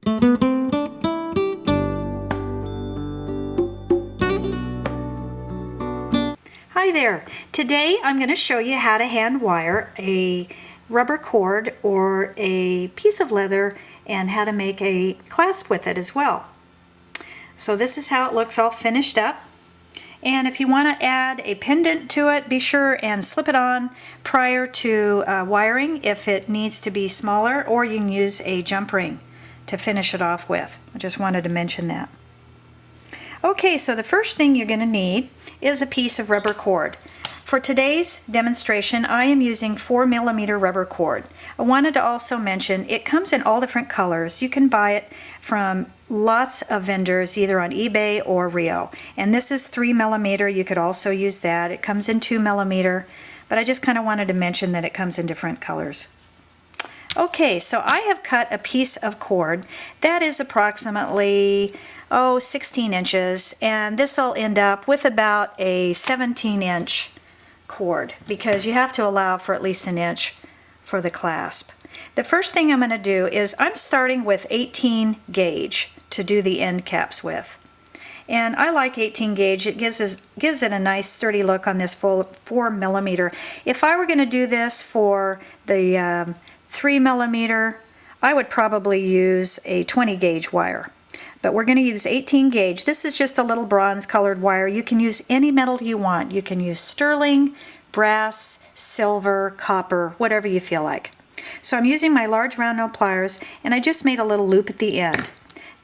Hi there. Today I'm going to show you how to hand wire a rubber cord or a piece of leather and how to make a clasp with it as well. So this is how it looks all finished up. And if you want to add a pendant to it, be sure and slip it on prior to wiring if it needs to be smaller, or you can use a jump ring to finish it off with. I just wanted to mention that. Okay, so the first thing you're going to need is a piece of rubber cord. For today's demonstration, I am using 4mm rubber cord. I wanted to also mention it comes in all different colors. You can buy it from lots of vendors, either on eBay or Rio. And this is 3mm. You could also use that. It comes in 2mm, but I just kind of wanted to mention that it comes in different colors. Okay, so I have cut a piece of cord that is approximately 16 inches, and this will end up with about a 17-inch cord because you have to allow for at least an inch for the clasp. The first thing I'm going to do is I'm starting with 18 gauge to do the end caps with. And I like 18 gauge. It gives it a nice sturdy look on this full 4mm. If I were going to do this for the 3mm, I would probably use a 20 gauge wire. But we're going to use 18 gauge. This is just a little bronze colored wire. You can use any metal you want. You can use sterling, brass, silver, copper, whatever you feel like. So I'm using my large round nose pliers, and I just made a little loop at the end.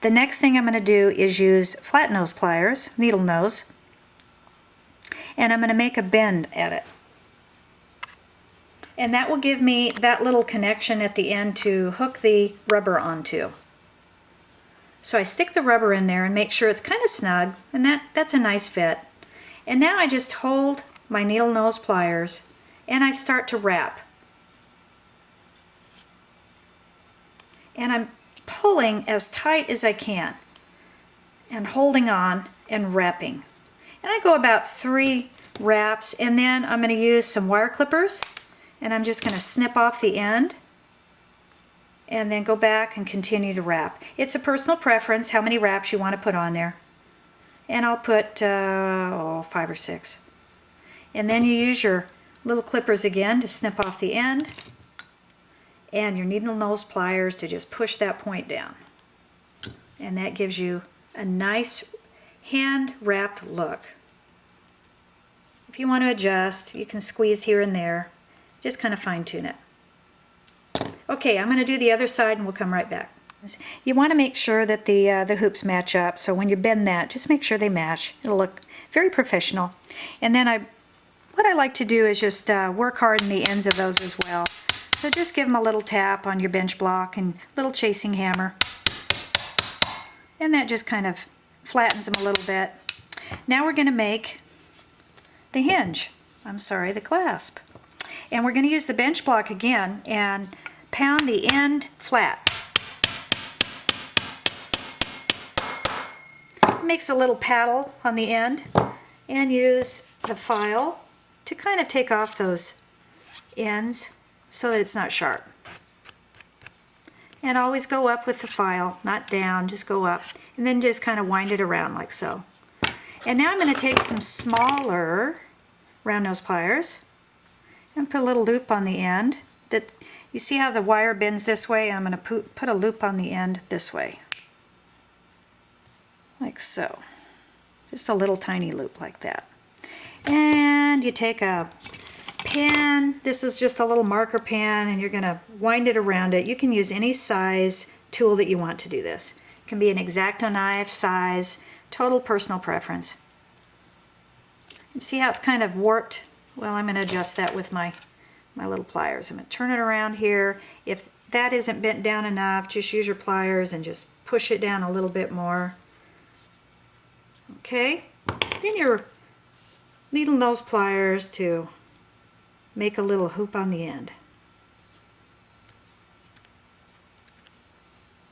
The next thing I'm going to do is use flat nose pliers, needle nose, and I'm going to make a bend at it. And that will give me that little connection at the end to hook the rubber onto. So I stick the rubber in there and make sure it's kind of snug, and that's a nice fit. And now I just hold my needle nose pliers and I start to wrap. And I'm pulling as tight as I can and holding on and wrapping. And I go about 3 wraps, and then I'm going to use some wire clippers, and I'm just going to snip off the end and then go back and continue to wrap. It's a personal preference how many wraps you want to put on there. And I'll put 5 or 6. And then you use your little clippers again to snip off the end, and your needle nose pliers to just push that point down. And that gives you a nice hand wrapped look. If you want to adjust, you can squeeze here and there. Just kind of fine tune it. Okay, I'm going to do the other side and we'll come right back. You want to make sure that the hoops match up, so when you bend that, just make sure they match. It'll look very professional. And then what I like to do is just work hard in the ends of those as well. So just give them a little tap on your bench block and little chasing hammer. And that just kind of flattens them a little bit. Now we're going to make the hinge. The clasp. And we're going to use the bench block again and pound the end flat. Makes a little paddle on the end, and use the file to kind of take off those ends so that it's not sharp. And always go up with the file, not down, just go up, and then just kind of wind it around like so. And now I'm going to take some smaller round nose pliers and put a little loop on the end. You see how the wire bends this way? I'm going to put a loop on the end this way. Like so. Just a little tiny loop like that. And you take a pen. This is just a little marker pen, and you're going to wind it around it. You can use any size tool that you want to do this. It can be an X-Acto knife size, total personal preference. You see how it's kind of warped? Well, I'm going to adjust that with my little pliers. I'm going to turn it around here. If that isn't bent down enough, just use your pliers and just push it down a little bit more. Okay, then your needle nose pliers to make a little hoop on the end.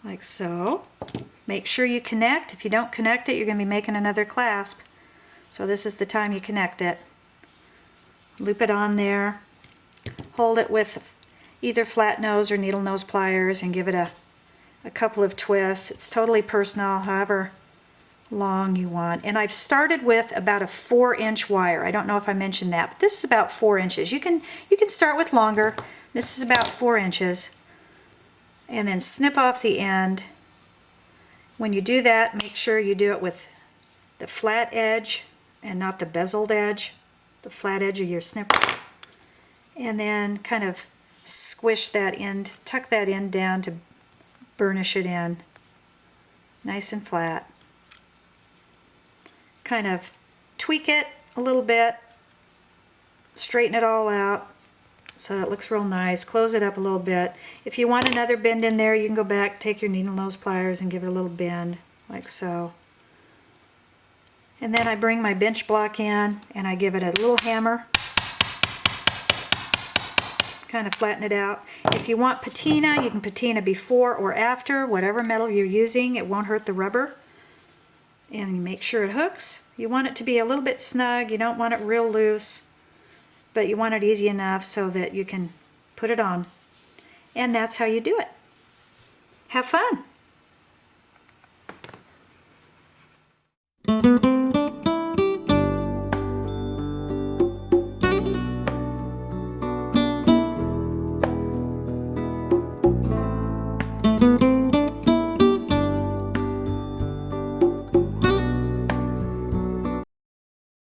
Like so. Make sure you connect. If you don't connect it, you're going to be making another clasp. So this is the time you connect it. Loop it on there. Hold it with either flat nose or needle nose pliers and give it a a couple of twists. It's totally personal, however long you want. And I've started with about a 4-inch wire. I don't know if I mentioned that, but this is about 4 inches. You can start with longer. This is about 4 inches. And then snip off the end. When you do that, make sure you do it with the flat edge and not the bezeled edge, the flat edge of your snipper. And then kind of squish that end, tuck that end down to burnish it in. Nice and flat. Kind of tweak it a little bit, straighten it all out so it looks real nice. Close it up a little bit. If you want another bend in there, you can go back, take your needle nose pliers and give it a little bend, like so. And then I bring my bench block in and I give it a little hammer. Kind of flatten it out. If you want patina, you can patina before or after, whatever metal you're using. It won't hurt the rubber. And you make sure it hooks. You want it to be a little bit snug. You don't want it real loose, but you want it easy enough so that you can put it on. And that's how you do it. Have fun.